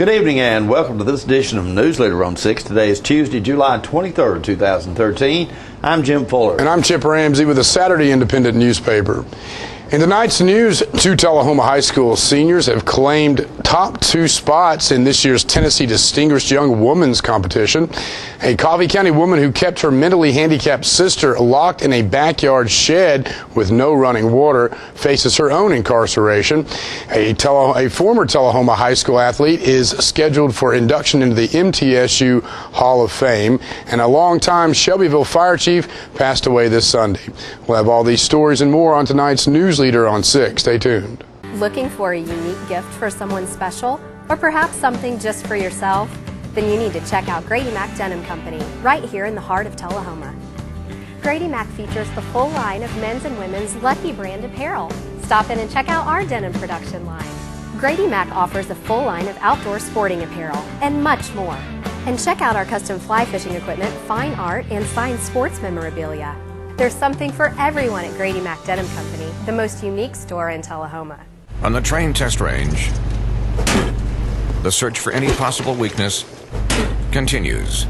Good evening and welcome to this edition of Newsleader on 6. Today is Tuesday, July 23rd, 2013. I'm Jim Fuller. And I'm Chip Ramsey with the Saturday Independent newspaper. In tonight's news, two Tullahoma High School seniors have claimed top 2 spots in this year's Tennessee Distinguished Young Women's Competition. A Coffee County woman who kept her mentally handicapped sister locked in a backyard shed with no running water faces her own incarceration. A former Tullahoma High School athlete is scheduled for induction into the MTSU Hall of Fame. And a longtime Shelbyville fire chief passed away this Sunday. We'll have all these stories and more on tonight's Newsleader on 6. Stay tuned. Looking for a unique gift for someone special, or perhaps something just for yourself? Then you need to check out Grady Mac Denim Company, right here in the heart of Tullahoma. Grady Mac features the full line of men's and women's Lucky brand apparel. Stop in and check out our denim production line. Grady Mac offers a full line of outdoor sporting apparel and much more. And check out our custom fly fishing equipment, fine art, and signed sports memorabilia. There's something for everyone at Grady Mac Denim Company, the most unique store in Tullahoma. On the train test range, the search for any possible weakness continues.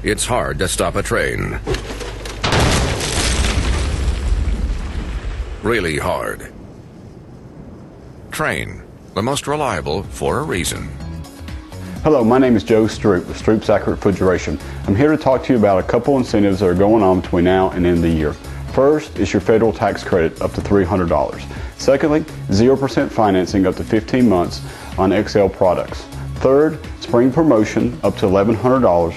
It's hard to stop a train. Really hard. Train, the most reliable for a reason. Hello, my name is Joe Stroop with Stroop's Accurate Refrigeration. I'm here to talk to you about a couple incentives that are going on between now and end of the year. First is your federal tax credit up to $300. Secondly, 0% financing up to 15 months on XL products. Third, spring promotion up to $1,100.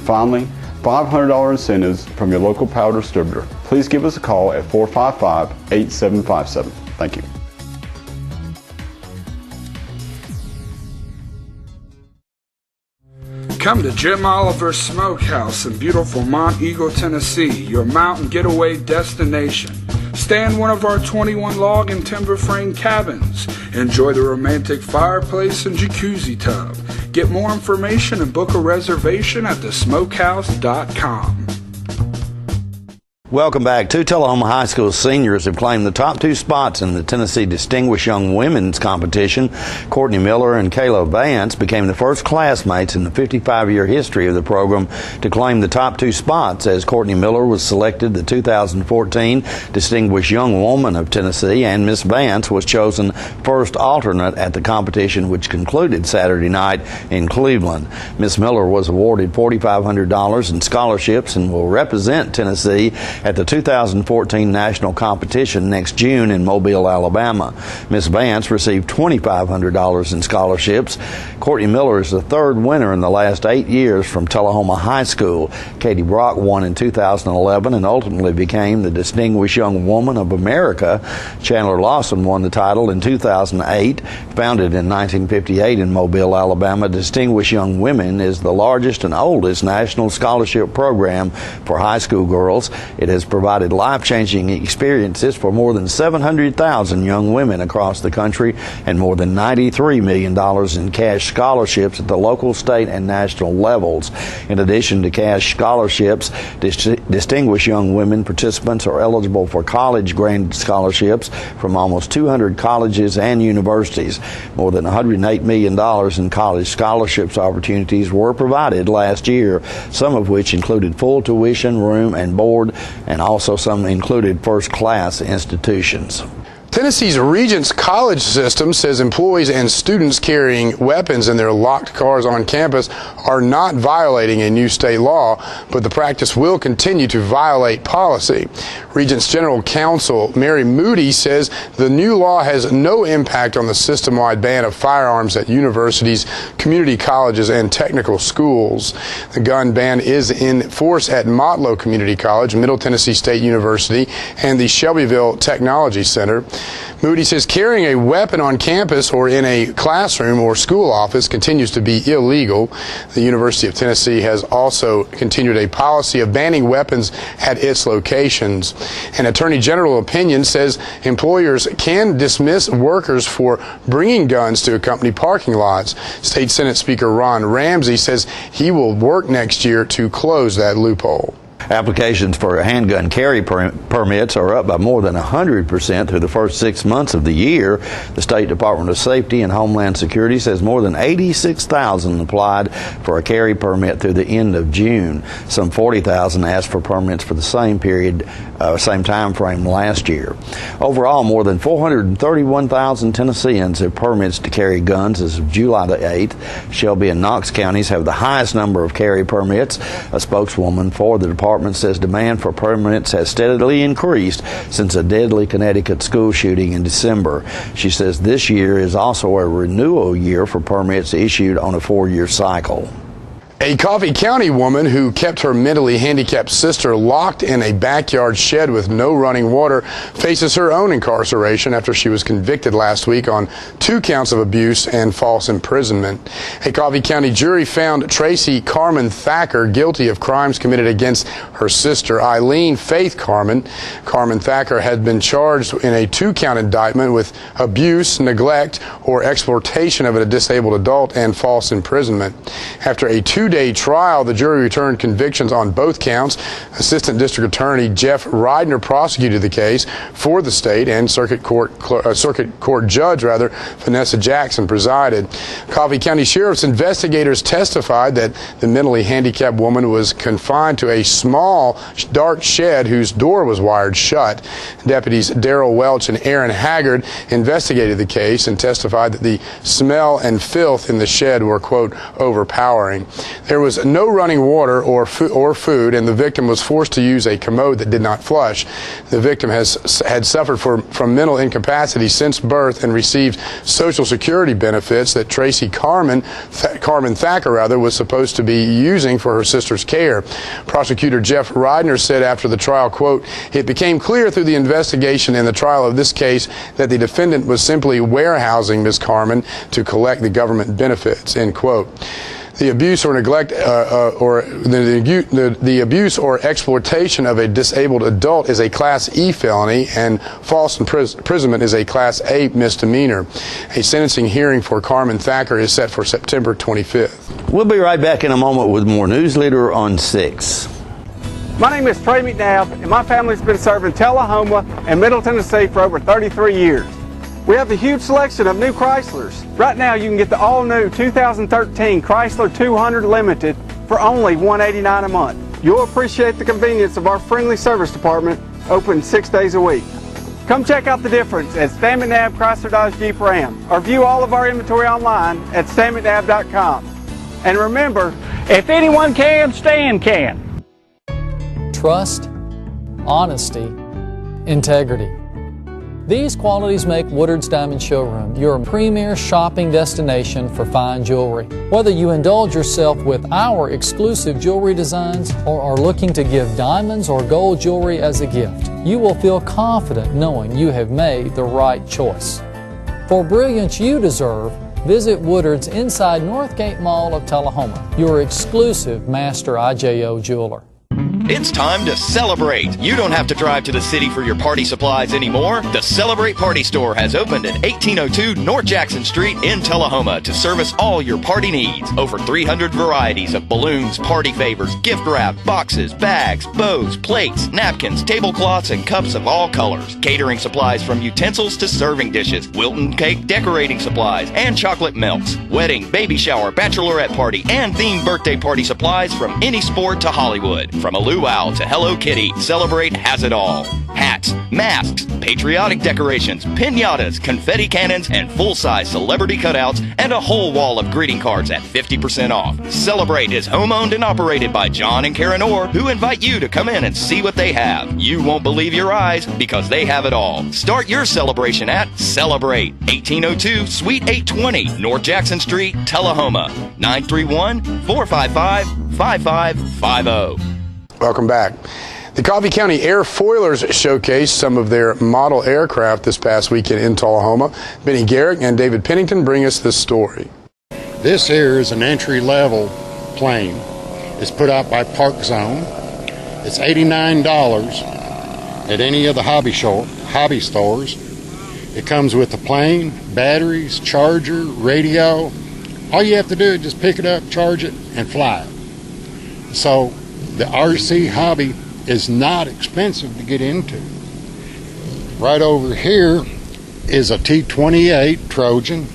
Finally, $500 incentives from your local power distributor. Please give us a call at 455-8757. Thank you. Come to Jim Oliver's Smokehouse in beautiful Mont Eagle, Tennessee, your mountain getaway destination. Stay in one of our 21 log and timber frame cabins. Enjoy the romantic fireplace and jacuzzi tub. Get more information and book a reservation at thesmokehouse.com. Welcome back. Two Tullahoma High School seniors have claimed the top 2 spots in the Tennessee Distinguished Young Women's Competition. Courtney Miller and Kayla Vance became the first classmates in the 55-year history of the program to claim the top 2 spots, as Courtney Miller was selected the 2014 Distinguished Young Woman of Tennessee, and Miss Vance was chosen first alternate at the competition, which concluded Saturday night in Cleveland. Miss Miller was awarded $4,500 in scholarships and will represent Tennessee at the 2014 national competition next June in Mobile, Alabama. Miss Vance received $2,500 in scholarships. Courtney Miller is the 3rd winner in the last 8 years from Tullahoma High School. Katie Brock won in 2011 and ultimately became the Distinguished Young Woman of America. Chandler Lawson won the title in 2008. Founded in 1958 in Mobile, Alabama, Distinguished Young Women is the largest and oldest national scholarship program for high school girls. It has provided life-changing experiences for more than 700,000 young women across the country and more than $93 million in cash scholarships at the local, state, and national levels. In addition to cash scholarships, Distinguished Young Women participants are eligible for college grant scholarships from almost 200 colleges and universities. More than $108 million in college scholarships opportunities were provided last year, some of which included full tuition, room, and board, and also some included first-class institutions. Tennessee's Regents College system says employees and students carrying weapons in their locked cars on campus are not violating a new state law, but the practice will continue to violate policy. Regents General Counsel Mary Moody says the new law has no impact on the system-wide ban of firearms at universities, community colleges, and technical schools. The gun ban is in force at Motlow Community College, Middle Tennessee State University, and the Shelbyville Technology Center. Moody says carrying a weapon on campus or in a classroom or school office continues to be illegal. The University of Tennessee has also continued a policy of banning weapons at its locations. An Attorney General opinion says employers can dismiss workers for bringing guns to company parking lots. State Senate Speaker Ron Ramsey says he will work next year to close that loophole. Applications for handgun carry permits are up by more than 100% through the first 6 months of the year. The State Department of Safety and Homeland Security says more than 86,000 applied for a carry permit through the end of June. Some 40,000 asked for permits for the same period, same time frame last year. Overall, more than 431,000 Tennesseans have permits to carry guns as of July the 8th. Shelby and Knox counties have the highest number of carry permits. A spokeswoman for the department says demand for permits has steadily increased since a deadly Connecticut school shooting in December. She says this year is also a renewal year for permits issued on a 4-year cycle. A Coffee County woman who kept her mentally handicapped sister locked in a backyard shed with no running water faces her own incarceration after she was convicted last week on 2 counts of abuse and false imprisonment. A Coffee County jury found Tracy Carmen Thacker guilty of crimes committed against her sister, Eileen Faith Carmen. Carmen Thacker had been charged in a 2-count indictment with abuse, neglect, or exploitation of a disabled adult and false imprisonment. After a 2-day trial, the jury returned convictions on both counts. Assistant District Attorney Jeff Reidner prosecuted the case for the state, and Circuit Court Judge Vanessa Jackson presided. Coffee County Sheriff's investigators testified that the mentally handicapped woman was confined to a small, dark shed whose door was wired shut. Deputies Daryl Welch and Aaron Haggard investigated the case and testified that the smell and filth in the shed were, quote, overpowering. There was no running water or food, and the victim was forced to use a commode that did not flush. The victim had suffered from mental incapacity since birth and received Social Security benefits that Tracy Carmen Thacker was supposed to be using for her sister's care. Prosecutor Jeff Reidner said after the trial, quote, "It became clear through the investigation and the trial of this case that the defendant was simply warehousing Ms. Carmen to collect the government benefits," end quote. The abuse or neglect the abuse or exploitation of a disabled adult is a Class E felony, and false imprisonment is a Class A misdemeanor. A sentencing hearing for Carmen Thacker is set for September 25th. We'll be right back in a moment with more Newsleader on 6. My name is Trey McNabb, and my family's been serving Tullahoma and Middle Tennessee for over 33 years. We have a huge selection of new Chryslers. Right now you can get the all-new 2013 Chrysler 200 Limited for only $189 a month. You'll appreciate the convenience of our friendly service department, open 6 days a week. Come check out the difference at Stan McNabb Chrysler Dodge Jeep Ram, or view all of our inventory online at stanmcnabb.com. And remember, if anyone can, Stan can. Trust, honesty, integrity. These qualities make Woodard's Diamond Showroom your premier shopping destination for fine jewelry. Whether you indulge yourself with our exclusive jewelry designs or are looking to give diamonds or gold jewelry as a gift, you will feel confident knowing you have made the right choice. For brilliance you deserve, visit Woodard's inside Northgate Mall of Tullahoma, your exclusive master IJO jeweler. It's time to celebrate. You don't have to drive to the city for your party supplies anymore. The Celebrate Party Store has opened at 1802 North Jackson Street in Tullahoma to service all your party needs. Over 300 varieties of balloons, party favors, gift wrap, boxes, bags, bows, plates, napkins, tablecloths, and cups of all colors. Catering supplies from utensils to serving dishes, Wilton cake decorating supplies, and chocolate melts. Wedding, baby shower, bachelorette party, and themed birthday party supplies from any sport to Hollywood. From a luau to Hello Kitty, Celebrate has it all. Hats, masks, patriotic decorations, piñatas, confetti cannons, and full-size celebrity cutouts, and a whole wall of greeting cards at 50% off. Celebrate is home-owned and operated by John and Karen Orr, who invite you to come in and see what they have. You won't believe your eyes because they have it all. Start your celebration at Celebrate, 1802 Suite 820, North Jackson Street, Tullahoma, 931-455-5550. Welcome back. The Coffee County Airfoilers showcased some of their model aircraft this past weekend in Tullahoma. Benny Garrick and David Pennington bring us this story. This here is an entry-level plane. It's put out by Park Zone. It's $89 at any of the hobby stores. It comes with the plane, batteries, charger, radio. All you have to do is just pick it up, charge it, and fly it. So the RC hobby is not expensive to get into. Right over here is a T-28 Trojan.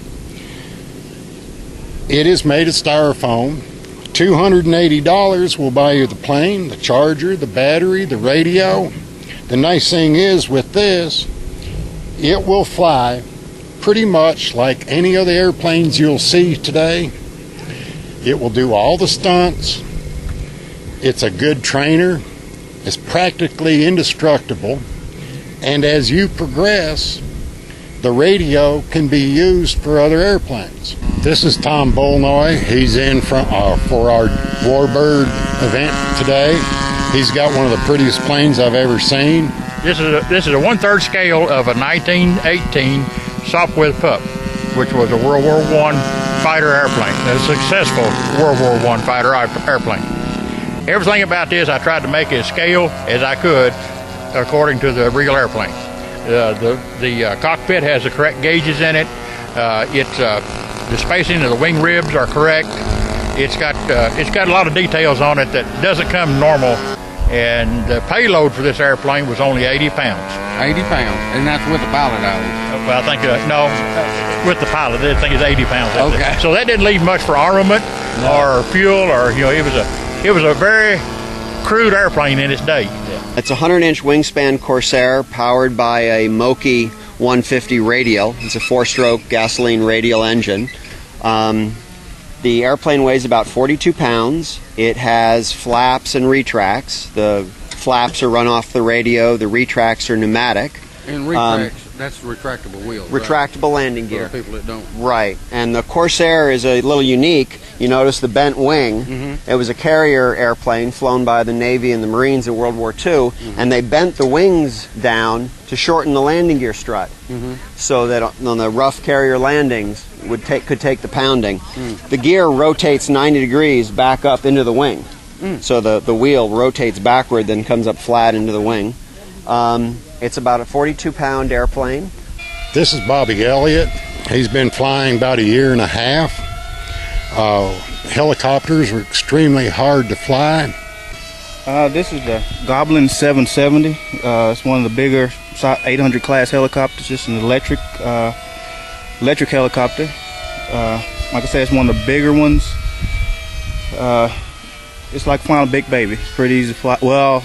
It is made of styrofoam. $280 will buy you the plane, the charger, the battery, the radio. The nice thing is with this, it will fly pretty much like any of the airplanes you'll see today. It will do all the stunts. It's a good trainer. It's practically indestructible. And as you progress, the radio can be used for other airplanes. This is Tom Bolnoy. He's in for our Warbird event today. He's got one of the prettiest planes I've ever seen. This is a 1/3 scale of a 1918 Sopwith Pup, which was a World War I fighter airplane, a successful World War I fighter airplane. Everything about this I tried to make it as scale as I could according to the real airplane. The cockpit has the correct gauges in it. The spacing of the wing ribs are correct. It's got a lot of details on it that doesn't come normal. And the payload for this airplane was only 80 pounds. 80 pounds, and that's with the pilot, Well, I think no, with the pilot, I think it's 80 pounds. Okay. So that didn't leave much for armament or fuel, or it was a very crude airplane in its day. Yeah. It's a 100-inch wingspan Corsair powered by a Moki 150 radial. It's a 4-stroke gasoline radial engine. The airplane weighs about 42 pounds. It has flaps and retracts. The flaps are run off the radio. The retracts are pneumatic. And retracts, that's retractable wheels. Retractable landing gear. For the people that don't. Right. And the Corsair is a little unique. You notice the bent wing. Mm-hmm. It was a carrier airplane flown by the Navy and the Marines in World War II, mm-hmm. and they bent the wings down to shorten the landing gear strut, mm-hmm. so that on the rough carrier landings could take the pounding. Mm. The gear rotates 90 degrees back up into the wing. Mm. So the wheel rotates backward, then comes up flat into the wing. It's about a 42-pound airplane. This is Bobby Elliott. He's been flying about a year and a half. Helicopters are extremely hard to fly. This is the Goblin 770. It's one of the bigger 800 class helicopters. Just an electric helicopter. Like I said, it's one of the bigger ones. It's like flying a big baby. It's pretty easy to fly. Well,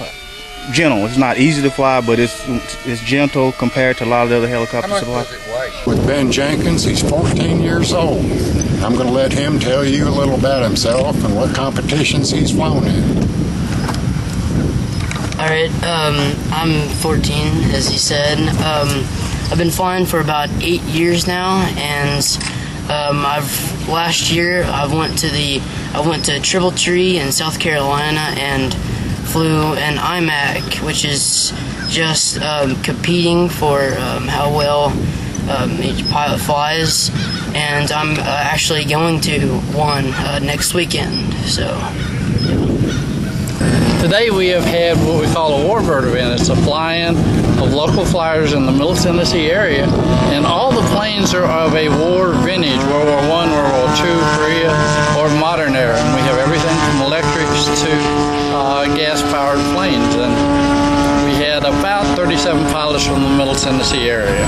gentle. It's not easy to fly, but it's gentle compared to a lot of the other helicopters. How much does it weigh? With Ben Jenkins, he's 14 years old. I'm going to let him tell you a little about himself and what competitions he's flown in. Alright, I'm 14, as he said. I've been flying for about 8 years now, and last year I went to Triple Tree in South Carolina and flew an IMAC, which is just competing for how well each pilot flies, and I'm actually going to one next weekend. So. Today we have had what we call a Warbird event. It's a fly-in of local flyers in the Middle Tennessee area, and all the planes are of a war vintage, World War I, World War II, Korea, or modern era. And we have everything from electrics to gas-powered planes. And we had about 37 pilots from the Middle Tennessee area.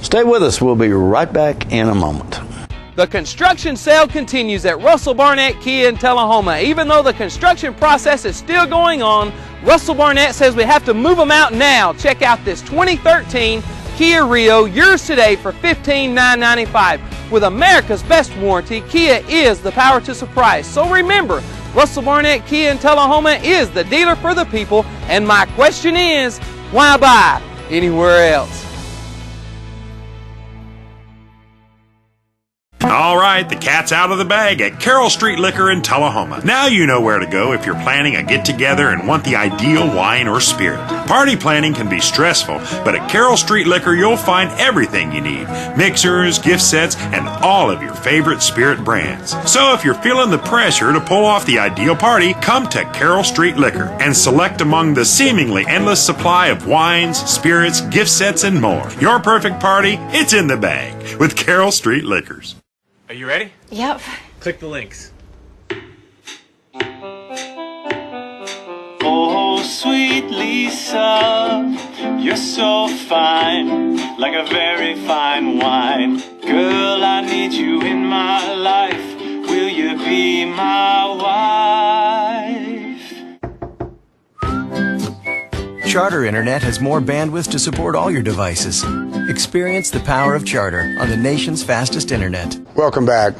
Stay with us. We'll be right back in a moment. The construction sale continues at Russell Barnett Kia in Tullahoma. Even though the construction process is still going on, Russell Barnett says we have to move them out now. Check out this 2013 Kia Rio, yours today for $15,995. With America's best warranty, Kia is the power to surprise. So remember, Russell Barnett Kia in Tullahoma is the dealer for the people. And my question is, why buy anywhere else? All All right, the cat's out of the bag at Carroll Street Liquor in Tullahoma. Now you know where to go if you're planning a get-together and want the ideal wine or spirit. Party planning can be stressful, but at Carroll Street Liquor you'll find everything you need. Mixers, gift sets, and all of your favorite spirit brands. So if you're feeling the pressure to pull off the ideal party, come to Carroll Street Liquor and select among the seemingly endless supply of wines, spirits, gift sets, and more. Your perfect party, it's in the bag with Carroll Street Liquors. Are you ready? Yep. Click the links. Oh, sweet Lisa, you're so fine, like a very fine wine. Girl, I need you in my life. Will you be my wife? Charter Internet has more bandwidth to support all your devices. Experience the power of Charter on the nation's fastest internet. Welcome back.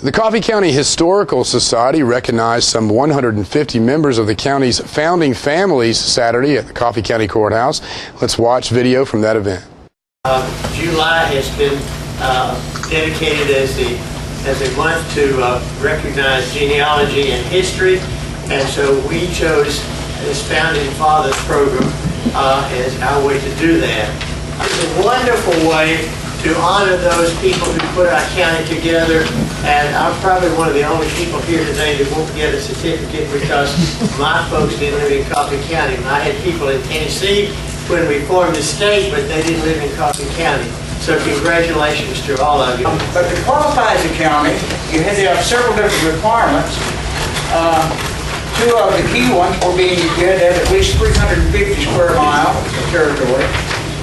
The Coffee County Historical Society recognized some 150 members of the county's founding families Saturday at the Coffee County Courthouse. Let's watch video from that event. July has been dedicated as a month to recognize genealogy and history, and so we chose this Founding Fathers program as our way to do that. It's a wonderful way to honor those people who put our county together, and I'm probably one of the only people here today that won't get a certificate because my folks didn't live in Coffee County. I had people in Tennessee when we formed the state, but they didn't live in Coffee County. So congratulations to all of you. But to qualify as a county, you had to have several different requirements. Two of the key ones were being you had to have at least 350 square miles of territory,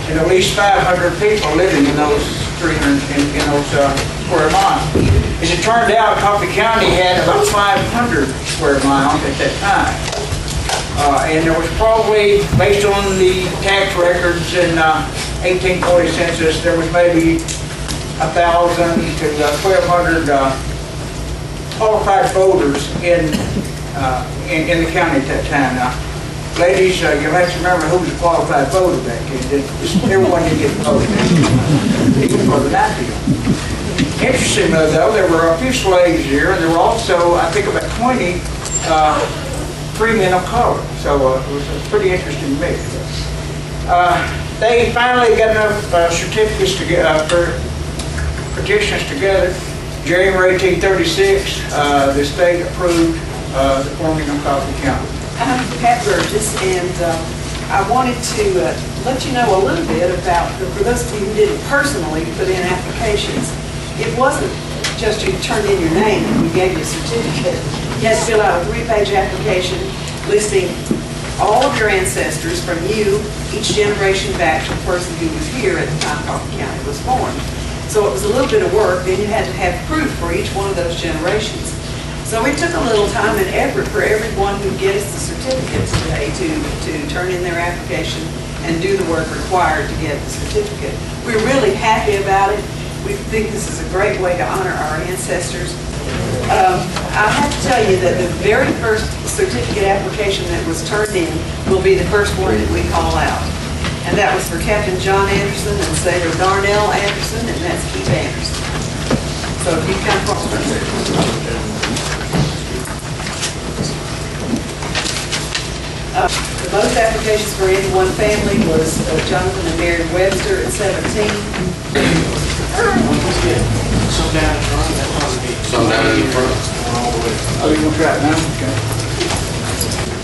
and at least 500 people living in those 300 square miles. As it turned out, Coffee County had about 500 square miles at that time. And there was probably, based on the tax records in 1840 census, there was maybe 1,000 to 1,200 qualified voters in the county at that time. Now, ladies, you'll have to remember who was a qualified voter back then. Everyone didn't get voted, even for the 90s. Interestingly, though, there were a few slaves here, and there were also, I think, about 20 free men of color. So it was a pretty interesting mix. They finally got enough certificates for petitions together. January 1836, the state approved the forming of Coffee County. I'm Pat Burgess, and I wanted to let you know a little bit about, for those of you who didn't personally put in applications, it wasn't just you turned in your name and we gave you a certificate. You had to fill out a 3-page application listing all of your ancestors from you, each generation back to the person who was here at the time Coffee County was formed. So it was a little bit of work. Then you had to have proof for each one of those generations. So it took a little time and effort for everyone who gets the certificate today to turn in their application and do the work required to get the certificate. We're really happy about it. We think this is a great way to honor our ancestors. I have to tell you that the very first certificate application that was turned in will be the first one that we call out. And that was for Captain John Anderson and Sailor Darnell Anderson, and that's Keith Anderson. So if you come forward. The most applications for any one family was Jonathan and Mary Webster at 17. Some down in front, that probably be. Some down in the front. Oh, you gonna try it now? Okay.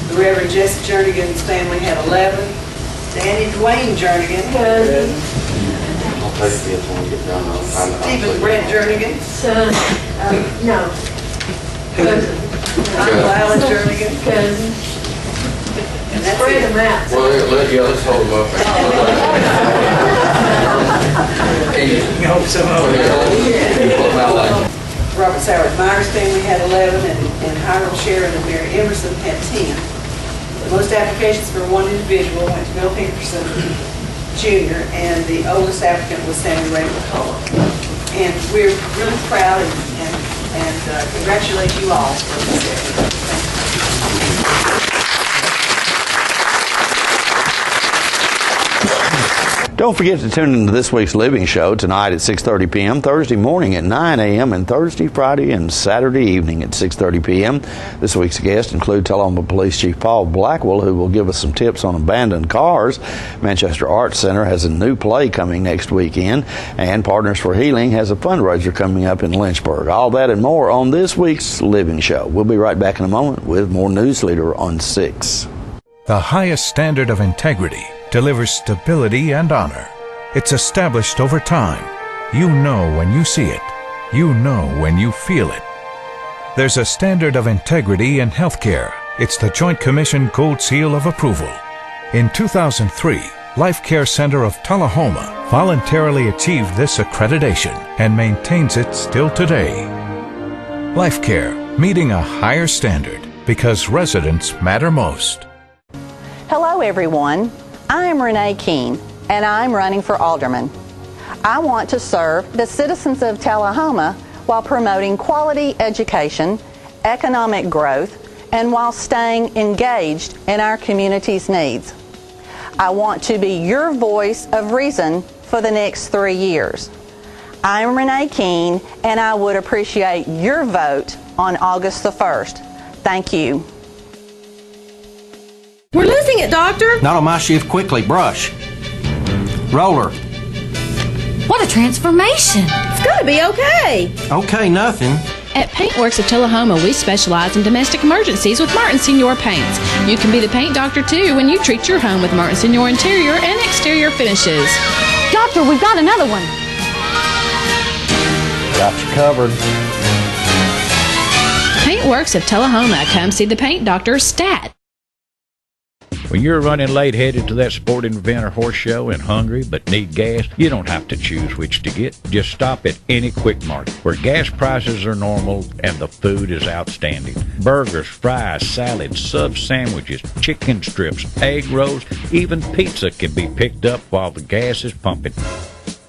The Reverend Jesse Jernigan's family had 11. Danny Dwayne Jernigan. I'll take this when we get done. Stephen Brent Jernigan. Son. No. Cousin. Lila Jernigan. Cousin. And that's Spread it. them out. Well, let's hold them up. You hope some of Robert Soward Myers family had 11, and Hiram Sharon and Mary Emerson had 10. The most applications for one individual went to Bill Pinkerson Jr., and the oldest applicant was Sammy Ray McCullough. And we're really proud and congratulate you all for this effort. Thank you. Don't forget to tune into this week's Living Show tonight at 6:30 p.m., Thursday morning at 9 a.m., and Thursday, Friday, and Saturday evening at 6:30 p.m. This week's guests include Tullahoma Police Chief Paul Blackwell, who will give us some tips on abandoned cars. Manchester Arts Center has a new play coming next weekend, and Partners for Healing has a fundraiser coming up in Lynchburg. All that and more on this week's Living Show. We'll be right back in a moment with more Newsleader on 6. The highest standard of integrity delivers stability and honor. It's established over time. You know when you see it. You know when you feel it. There's a standard of integrity in healthcare. It's the Joint Commission Gold Seal of Approval. In 2003, Life Care Center of Tullahoma voluntarily achieved this accreditation and maintains it still today. Life Care, meeting a higher standard because residents matter most. Hello everyone, I'm Renee Keene and I'm running for alderman. I want to serve the citizens of Tullahoma while promoting quality education, economic growth, and while staying engaged in our community's needs. I want to be your voice of reason for the next 3 years. I'm Renee Keene and I would appreciate your vote on August the 1st. Thank you. We're losing it, Doctor. Not on my shift. Quickly, brush. Roller. What a transformation. It's going to be okay. Okay, nothing. At Paintworks of Tullahoma, we specialize in domestic emergencies with Martin Senior Paints. You can be the paint doctor, too, when you treat your home with Martin Senior interior and exterior finishes. Doctor, we've got another one. Got you covered. Paintworks of Tullahoma. Come see the paint doctor, Stat. When you're running late headed to that sporting event or horse show and hungry but need gas, you don't have to choose which to get. Just stop at any Quick Mart where gas prices are normal and the food is outstanding. Burgers, fries, salads, sub sandwiches, chicken strips, egg rolls, even pizza can be picked up while the gas is pumping.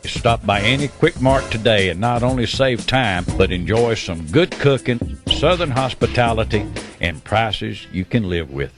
Stop by any Quick Mart today and not only save time, but enjoy some good cooking, southern hospitality, and prices you can live with.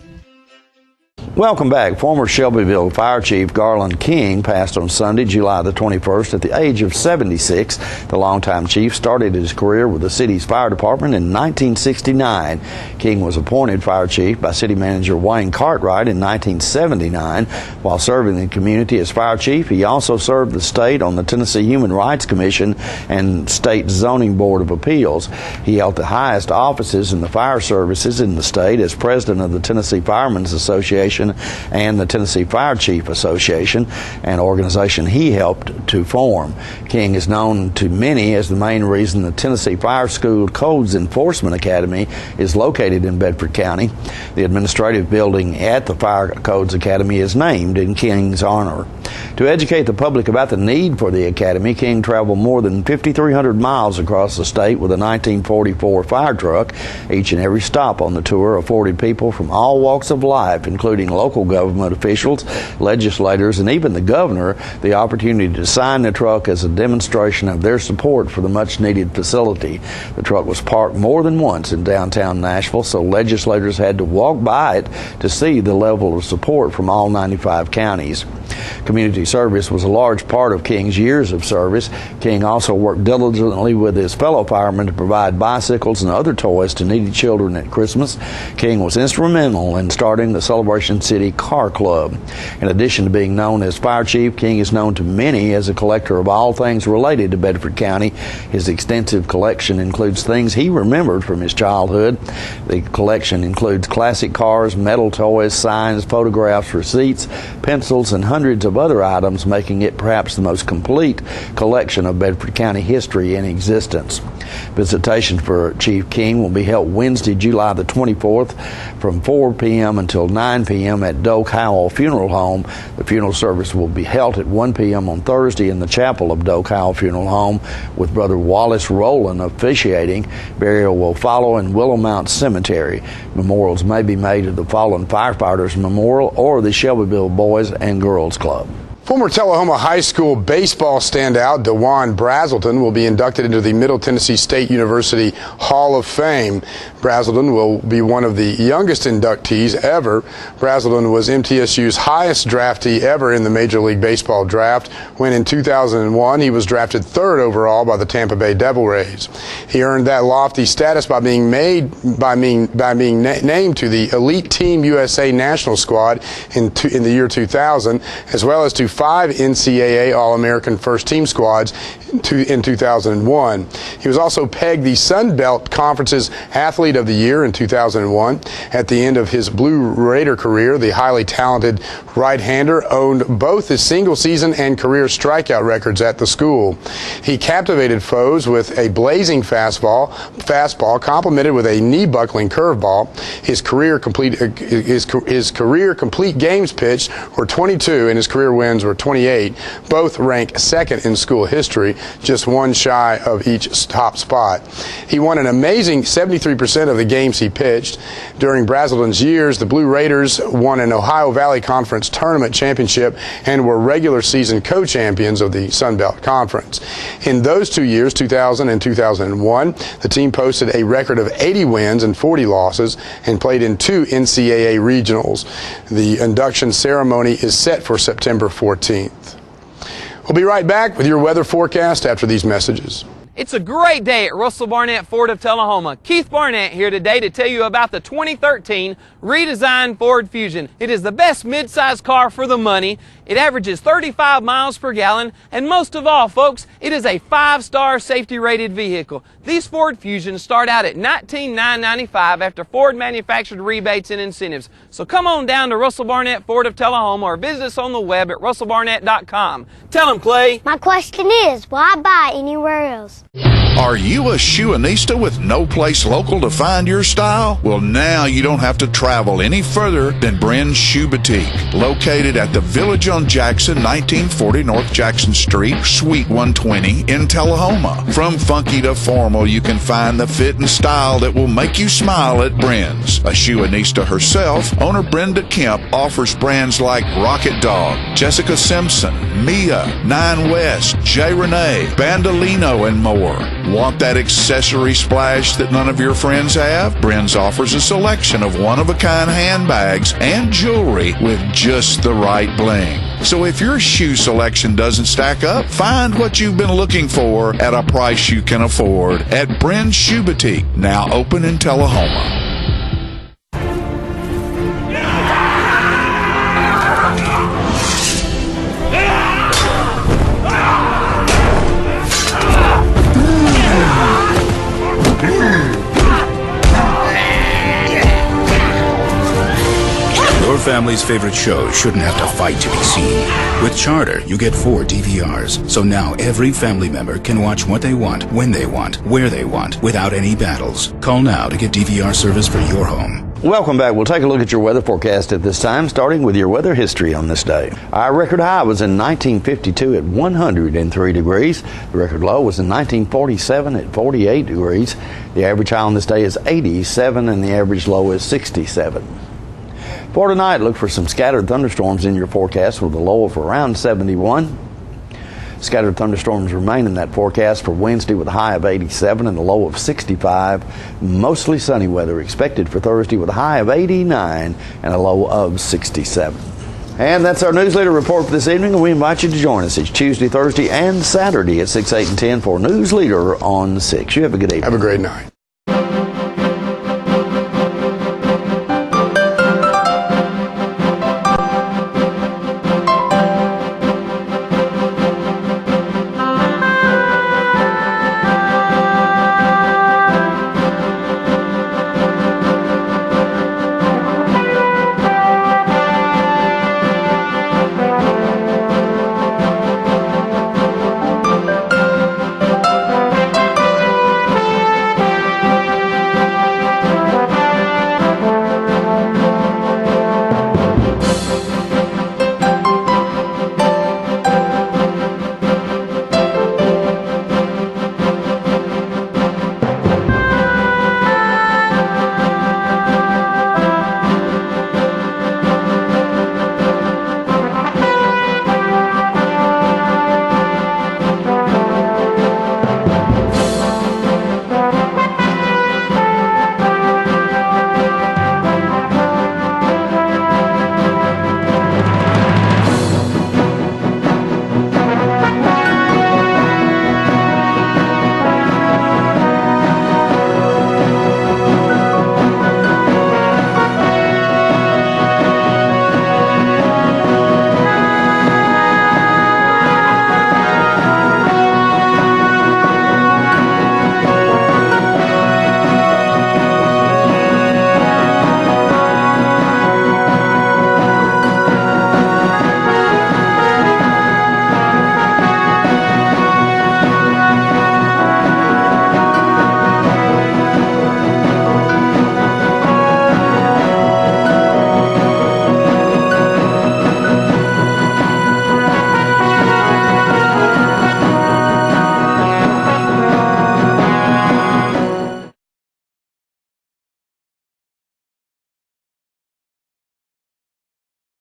Welcome back. Former Shelbyville Fire Chief Garland King passed on Sunday, July the 21st at the age of 76. The longtime chief started his career with the city's fire department in 1969. King was appointed fire chief by city manager Wayne Cartwright in 1979. While serving the community as fire chief, he also served the state on the Tennessee Human Rights Commission and State Zoning Board of Appeals. He held the highest offices in the fire services in the state as president of the Tennessee Firemen's Association and the Tennessee Fire Chief Association, an organization he helped to form. King is known to many as the main reason the Tennessee Fire School Codes Enforcement Academy is located in Bedford County. The administrative building at the Fire Codes Academy is named in King's honor. To educate the public about the need for the academy, King traveled more than 5,300 miles across the state with a 1944 fire truck. Each and every stop on the tour afforded people from all walks of life, including local government officials, legislators, and even the governor, the opportunity to sign the truck as a demonstration of their support for the much-needed facility. The truck was parked more than once in downtown Nashville, so legislators had to walk by it to see the level of support from all 95 counties. Community service was a large part of King's years of service. King also worked diligently with his fellow firemen to provide bicycles and other toys to needy children at Christmas. King was instrumental in starting the Celebration City Car Club. In addition to being known as fire chief, King is known to many as a collector of all things related to Bedford County. His extensive collection includes things he remembered from his childhood. The collection includes classic cars, metal toys, signs, photographs, receipts, pencils, and hundreds of other items, making it perhaps the most complete collection of Bedford County history in existence. Visitation for Chief King will be held Wednesday, July the 24th from 4 p.m. until 9 p.m. at Doak Howell Funeral Home. The funeral service will be held at 1 p.m. on Thursday in the chapel of Doak Howell Funeral Home with Brother Wallace Rowland officiating. Burial will follow in Willow Mount Cemetery. Memorials may be made at the Fallen Firefighters Memorial or the Shelbyville Boys and Girls Club. Former Tullahoma High School baseball standout DeJuan Brazelton will be inducted into the Middle Tennessee State University Hall of Fame. Brazelton will be one of the youngest inductees ever. Brazelton was MTSU's highest draftee ever in the Major League Baseball draft when in 2001 he was drafted 3rd overall by the Tampa Bay Devil Rays. He earned that lofty status by being named to the Elite Team USA National Squad in the year 2000, as well as to 5 NCAA All-American First Team squads in 2001. He was also pegged the Sun Belt Conference's Athlete of the Year in 2001. At the end of his Blue Raider career, the highly talented right-hander owned both his single-season and career strikeout records at the school. He captivated foes with a blazing fastball complemented with a knee-buckling curveball. His career complete games pitched were 22 and his career wins were 28. Both rank 2nd in school history, just one shy of each top spot. He won an amazing 73% of the games he pitched. During Brazelton's years, the Blue Raiders won an Ohio Valley Conference tournament championship and were regular season co-champions of the Sun Belt Conference. In those 2 years, 2000 and 2001, the team posted a record of 80 wins and 40 losses and played in 2 NCAA regionals. The induction ceremony is set for September 14th. We'll be right back with your weather forecast after these messages. It's a great day at Russell Barnett Ford of Tullahoma. Keith Barnett here today to tell you about the 2013 redesigned Ford Fusion. It is the best midsize car for the money. It averages 35 miles per gallon, and most of all, folks, it is a 5-star safety rated vehicle. These Ford Fusions start out at $19,995 after Ford manufactured rebates and incentives. So come on down to Russell Barnett Ford of Tullahoma or visit us on the web at russellbarnett.com. Tell them, Clay. My question is, why buy anywhere else? Are you a shoeanista with no place local to find your style? Well, now you don't have to travel any further than Bren's Shoe Boutique, located at the Village on Jackson, 1940 North Jackson Street, Suite 120 in Tullahoma. From funky to formal, you can find the fit and style that will make you smile at Bren's. A shoeanista herself, owner Brenda Kemp offers brands like Rocket Dog, Jessica Simpson, Mia, Nine West, J. Renee, Bandolino, and more. Want that accessory splash that none of your friends have? Bren's offers a selection of one-of-a-kind handbags and jewelry with just the right bling. So if your shoe selection doesn't stack up, find what you've been looking for at a price you can afford at Bren's Shoe Boutique, now open in Tullahoma. Your family's favorite shows shouldn't have to fight to be seen. With Charter, you get 4 DVRs, so now every family member can watch what they want, when they want, where they want, without any battles. Call now to get DVR service for your home. Welcome back. We'll take a look at your weather forecast at this time, starting with your weather history on this day. Our record high was in 1952 at 103 degrees. The record low was in 1947 at 48 degrees. The average high on this day is 87 and the average low is 67. For tonight, look for some scattered thunderstorms in your forecast with a low of around 71. Scattered thunderstorms remain in that forecast for Wednesday with a high of 87 and a low of 65. Mostly sunny weather expected for Thursday with a high of 89 and a low of 67. And that's our Newsleader report for this evening, and we invite you to join us each Tuesday, Thursday, and Saturday at 6, 8, and 10 for Newsleader on 6. You have a good evening. Have a great night.